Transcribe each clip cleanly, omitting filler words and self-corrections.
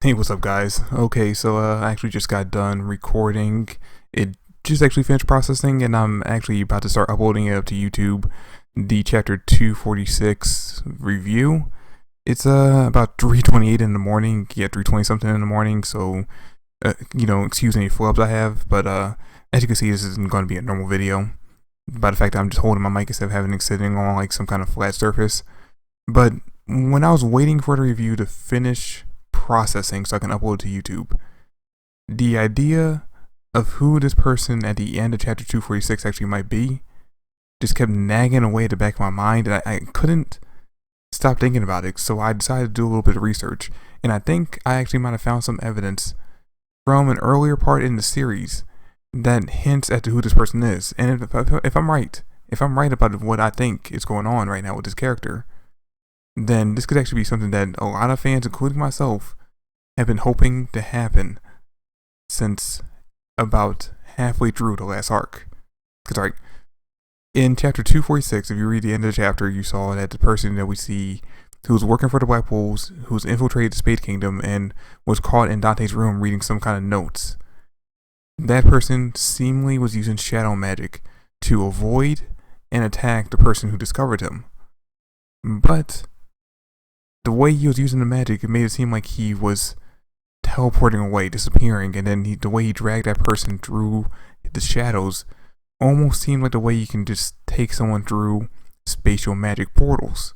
Hey, what's up, guys? Okay, so I actually just got done recording. It just actually finished processing, and I'm actually about to start uploading it up to YouTube. The chapter 246 review. It's about 3:28 in the morning. Yeah, 3:20 something in the morning. So excuse any flubs I have, but as you can see, this isn't going to be a normal video. By the fact that I'm just holding my mic instead of having it sitting on like some kind of flat surface. But when I was waiting for the review to finish processing so I can upload to YouTube, the idea of who this person at the end of chapter 246 actually might be just kept nagging away at the back of my mind, and I couldn't stop thinking about it. So I decided to do a little bit of research, and I think I actually might have found some evidence from an earlier part in the series that hints at who this person is. And if I'm right about what I think is going on right now with this character, then this could actually be something that a lot of fans, including myself, have been hoping to happen since about halfway through the last arc. Because, in chapter 246, if you read the end of the chapter, you saw that the person that we see who's working for the Black Wolves, who's infiltrated the Spade Kingdom, and was caught in Dante's room reading some kind of notes, that person seemingly was using shadow magic to avoid and attack the person who discovered him. But the way he was using the magic, it made it seem like he was teleporting away, disappearing, and then the way he dragged that person through the shadows almost seemed like the way you can just take someone through spatial magic portals.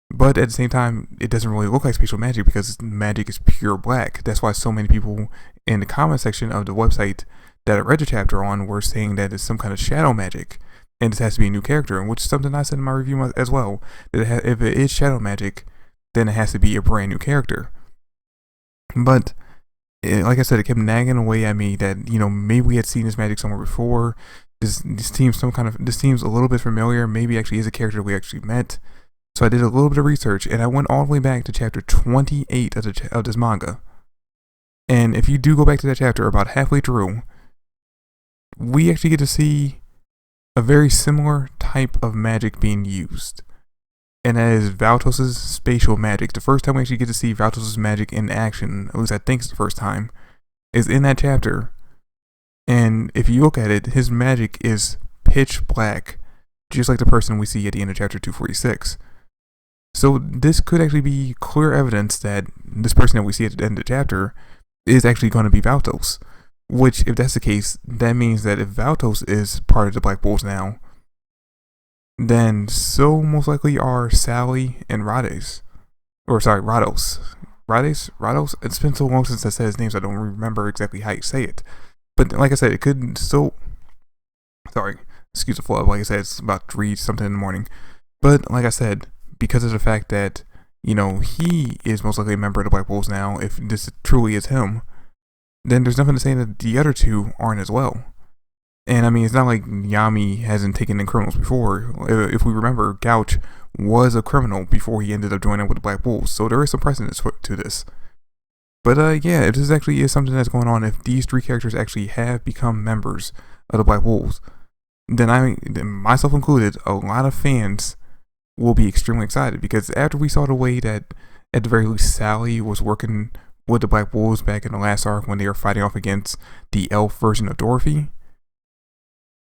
But at the same time, it doesn't really look like spatial magic because magic is pure black. That's why so many people in the comment section of the website that I read the chapter on were saying that it's some kind of shadow magic, and this has to be a new character, which is something I said in my review as well. That if it is shadow magic, then it has to be a brand new character. But like I said, it kept nagging away at me that maybe we had seen this magic somewhere before. This seems a little bit familiar. Maybe actually is a character we actually met. So I did a little bit of research, and I went all the way back to chapter 28 of this manga. And if you do go back to that chapter, about halfway through, we actually get to see a very similar type of magic being used. And that is Valtos' spatial magic. The first time we actually get to see Valtos' magic in action, at least I think it's the first time, is in that chapter. And if you look at it, his magic is pitch black, just like the person we see at the end of chapter 246. So this could actually be clear evidence that this person that we see at the end of the chapter is actually going to be Valtos. Which, if that's the case, that means that if Valtos is part of the Black Wolves now, then so most likely are Sally and Rades. Or sorry, Rados. Rados? It's been so long since I said his name, so I don't remember exactly how you say it. But like I said, it could still... Sorry, excuse the flow. Like I said, it's about 3 something in the morning. But like I said, because of the fact that, he is most likely a member of the Black Wolves now, if this truly is him, then there's nothing to say that the other two aren't as well. And I mean, it's not like Yami hasn't taken in criminals before. If we remember, Gouch was a criminal before he ended up joining up with the Black Wolves, so there is some precedence to this. But yeah, if this actually is something that's going on, if these 3 characters actually have become members of the Black Wolves, then myself included, a lot of fans will be extremely excited, because after we saw the way that, at the very least, Sally was working with the Black Wolves back in the last arc when they were fighting off against the elf version of Dorothy,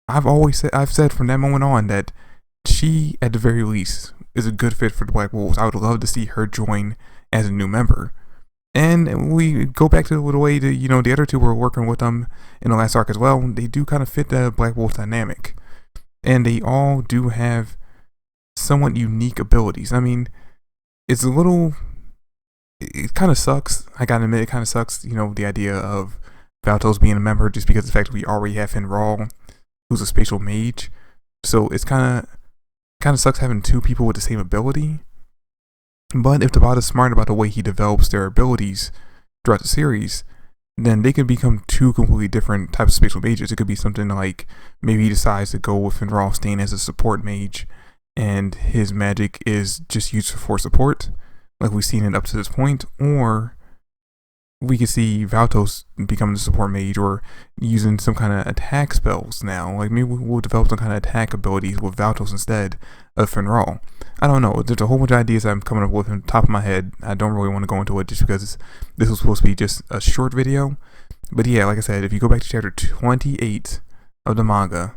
I've said from that moment on that she, at the very least, is a good fit for the Black Wolves. I would love to see her join as a new member. And we go back to the way that, the other 2 were working with them in the last arc as well. They do kind of fit the Black Wolf dynamic. And they all do have somewhat unique abilities. I mean, it kind of sucks. I gotta admit, it kind of sucks, the idea of Valtos being a member, just because of the fact that we already have Finral, who's a spatial mage. So it's kind of sucks having 2 people with the same ability. But if the bot is smart about the way he develops their abilities throughout the series, then they could become 2 completely different types of spatial mages. It could be something like maybe he decides to go with Finral staying as a support mage, and his magic is just used for support, like we've seen it up to this point. Or we could see Valtos becoming the support mage or using some kind of attack spells now. Like maybe we'll develop some kind of attack abilities with Valtos instead of Finral. I don't know. There's a whole bunch of ideas I'm coming up with on top of my head. I don't really want to go into it just because this was supposed to be just a short video. But yeah, like I said, if you go back to chapter 28 of the manga,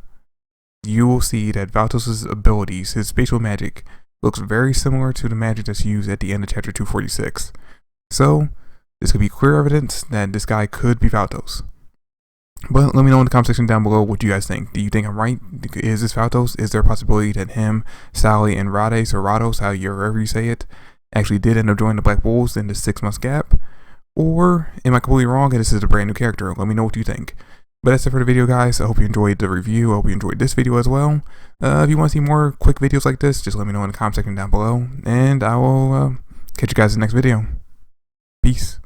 you will see that Valtos' abilities, his spatial magic, looks very similar to the magic that's used at the end of chapter 246. So, this could be clear evidence that this guy could be Valtos. But let me know in the comment section down below what you guys think. Do you think I'm right? Is this Valtos? Is there a possibility that him, Sally, and Rades, or Rados, however you say it, actually did end up joining the Black Wolves in the 6 months gap? Or am I completely wrong and this is a brand new character? Let me know what you think. But that's it for the video, guys. I hope you enjoyed the review. I hope you enjoyed this video as well. If you want to see more quick videos like this, just let me know in the comment section down below. And I will catch you guys in the next video. Peace.